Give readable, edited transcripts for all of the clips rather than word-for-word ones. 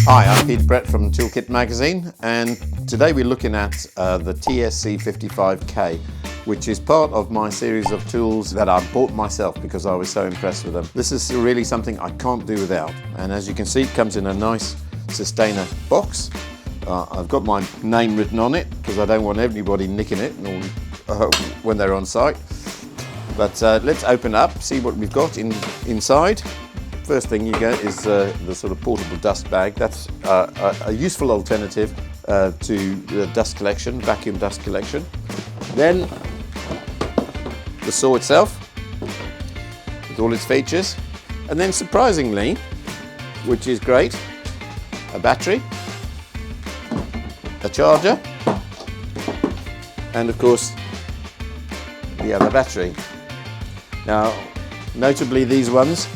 Hi, I'm Peter Brett from TOOLKiT magazine, and today we're looking at the TSC55K, which is part of my series of tools that I bought myself because I was so impressed with them. This is really something I can't do without, and as you can see, it comes in a nice sustainer box. I've got my name written on it because I don't want anybody nicking it when they're on site. But let's open up, see what we've got inside. First thing you get is the sort of portable dust bag. That's a useful alternative to the dust collection, vacuum dust collection. Then the saw itself with all its features. And then surprisingly, which is great, a battery, a charger, and of course the other battery. Now, notably these ones,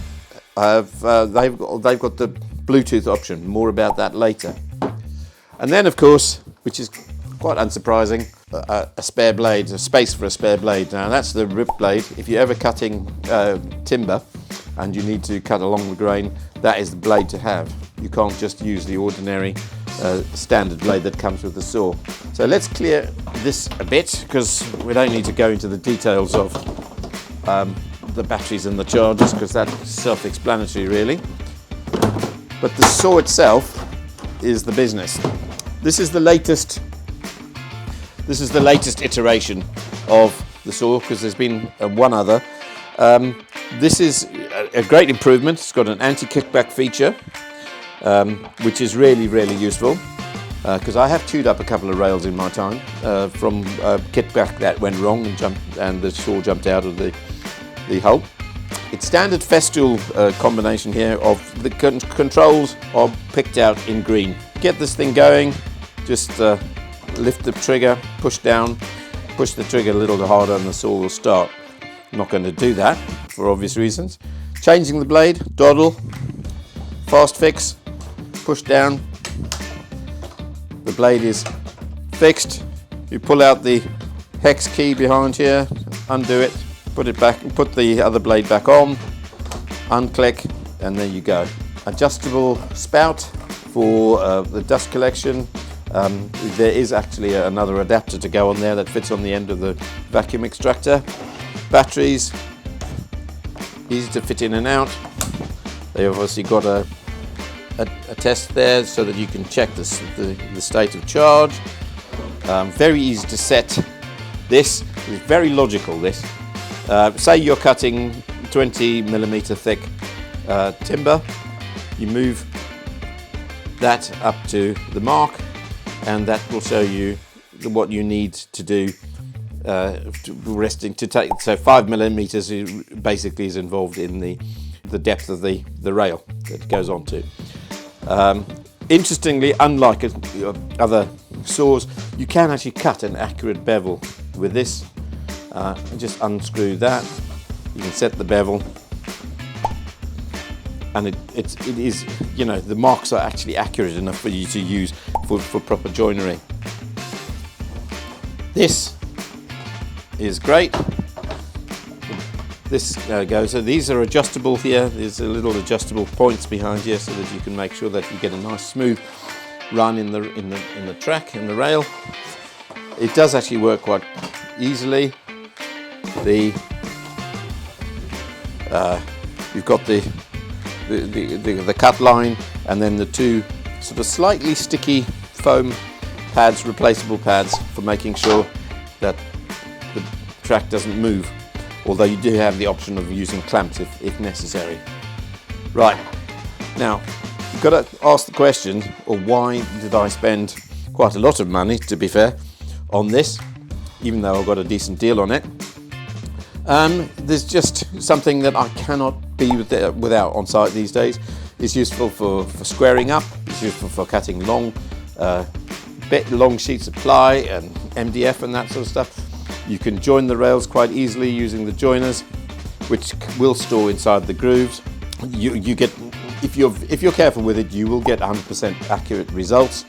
they've got the Bluetooth option. More about that later. And then, of course, which is quite unsurprising, a spare blade, a space for a spare blade. Now that's the rip blade. If you're ever cutting timber and you need to cut along the grain, that is the blade to have. You can't just use the ordinary standard blade that comes with the saw. So let's clear this a bit because we don't need to go into the details of the batteries and the chargers because that's self-explanatory really. But the saw itself is the business. This is the latest iteration of the saw because there's been one other. This is a great improvement. It's got an anti-kickback feature, which is really useful because I have chewed up a couple of rails in my time from kickback that went wrong and the saw jumped out of the hole. It's standard Festool combination here of the controls are picked out in green. Get this thing going, just lift the trigger, push down, push the trigger a little harder and the saw will start. I'm not going to do that for obvious reasons. Changing the blade, dawdle, fast fix, push down, the blade is fixed. You pull out the hex key behind here, undo it, put it back, put the other blade back on, unclick, and there you go. Adjustable spout for the dust collection. There is actually another adapter to go on there that fits on the end of the vacuum extractor. Batteries, easy to fit in and out. They obviously got a test there so that you can check the state of charge. Very easy to set. This is very logical, this. Say you're cutting 20mm thick timber, you move that up to the mark and that will show you what you need to do to take, so 5mm basically is involved in the depth of the rail that it goes on to. Interestingly, unlike other saws, you can actually cut an accurate bevel with this. Just unscrew that, you can set the bevel, and it is, you know, the marks are actually accurate enough for you to use for proper joinery. This is great. This goes, so these are adjustable here. There's a little adjustable points behind here so that you can make sure that you get a nice smooth run in the track, in the rail. It does actually work quite easily. You've got the cut line and then the two sort of slightly sticky foam pads, replaceable pads for making sure that the track doesn't move, although you do have the option of using clamps if necessary. Right, now you've got to ask the question, or why did I spend quite a lot of money, to be fair, on this, even though I got a decent deal on it. There's just something that I cannot be without on site these days. It's useful for squaring up, it's useful for cutting long sheets of ply and MDF and that sort of stuff. You can join the rails quite easily using the joiners, which will store inside the grooves. You get, if you're careful with it, you will get 100% accurate results.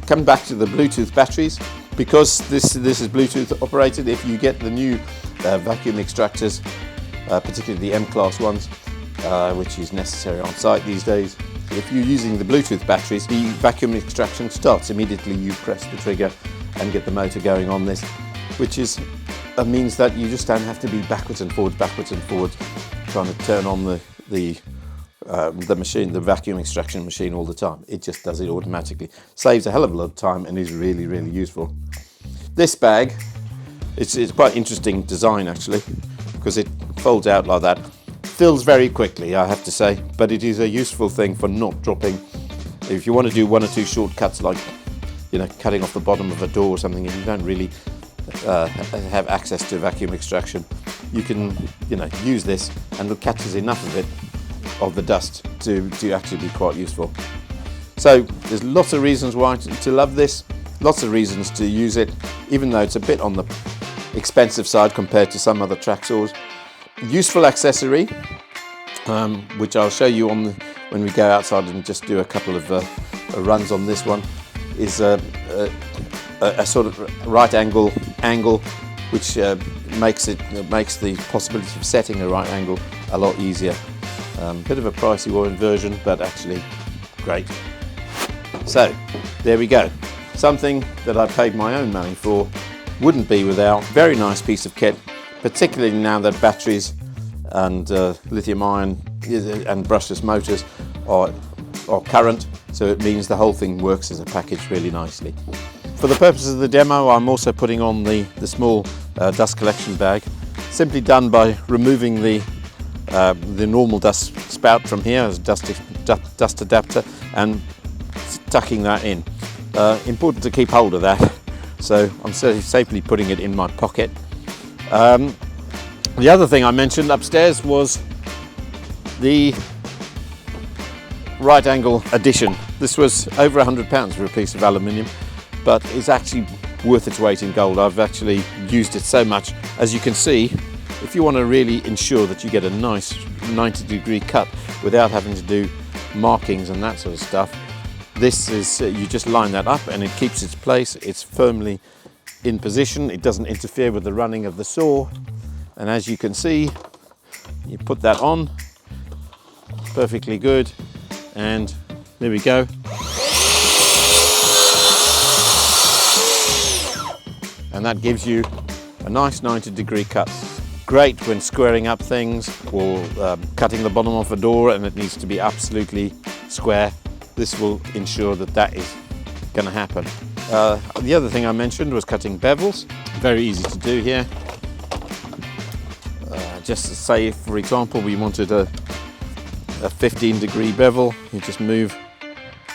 Come back to the Bluetooth batteries. Because this is Bluetooth operated, if you get the new vacuum extractors, particularly the M-class ones, which is necessary on site these days, if you're using the Bluetooth batteries, the vacuum extraction starts immediately. You press the trigger and get the motor going on this, which means that you just don't have to be backwards and forwards, trying to turn on the machine, the vacuum extraction machine all the time. It just does it automatically. Saves a hell of a lot of time and is really, really useful. This bag, it's quite interesting design actually, because it folds out like that. Fills very quickly, I have to say, but it is a useful thing for not dropping. If you want to do one or two shortcuts, like cutting off the bottom of a door or something, and you don't really have access to vacuum extraction, you can use this, and it catches enough of the dust to actually be quite useful. So there's lots of reasons why to love this, lots of reasons to use it, even though it's a bit on the expensive side compared to some other track saws. Useful accessory, which I'll show you when we go outside and just do a couple of runs on this one, is a sort of right angle, which makes the possibility of setting a right angle a lot easier. Bit of a pricey version, but actually great. So there we go. Something that I paid my own money for, wouldn't be without. Very nice piece of kit, particularly now that batteries and lithium ion and brushless motors are current, so it means the whole thing works as a package really nicely. For the purposes of the demo, I'm also putting on the small dust collection bag, simply done by removing the normal dust spout from here as dust adapter and tucking that in. Important to keep hold of that, so I'm safely putting it in my pocket. The other thing I mentioned upstairs was the right angle addition. This was over £100 for a piece of aluminium, but it's actually worth its weight in gold. I've actually used it so much. As you can see, if you want to really ensure that you get a nice 90-degree cut without having to do markings and that sort of stuff, this is, you just line that up and it keeps its place. It's firmly in position. It doesn't interfere with the running of the saw. And as you can see, you put that on, perfectly good, and there we go. And that gives you a nice 90-degree cut. Great when squaring up things or cutting the bottom off a door and it needs to be absolutely square. This will ensure that that is going to happen. The other thing I mentioned was cutting bevels. Very easy to do here. Just to say, for example, we wanted a 15-degree bevel. You just move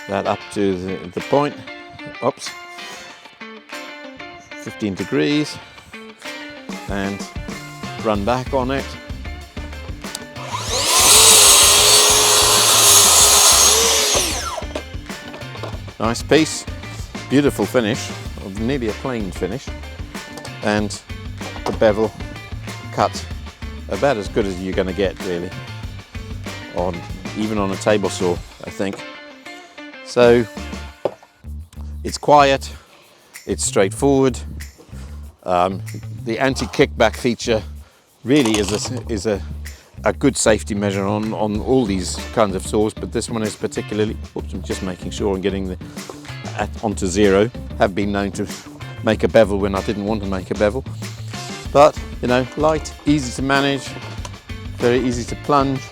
that up to the point. Oops. 15 degrees and run back on it. Nice piece, beautiful finish, nearly a plain finish, and the bevel cut about as good as you're going to get really, even on a table saw, I think. So it's quiet, it's straightforward. The anti-kickback feature really is a good safety measure on all these kinds of saws, but this one is particularly, oops, I'm just making sure I'm getting onto zero. Have been known to make a bevel when I didn't want to make a bevel, but light, easy to manage, very easy to plunge,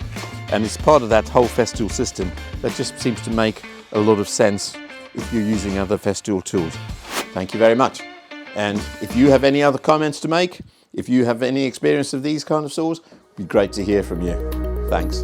and it's part of that whole Festool system that just seems to make a lot of sense if you're using other Festool tools. Thank you very much. And if you have any other comments to make, if you have any experience of these kind of saws, it'd be great to hear from you. Thanks.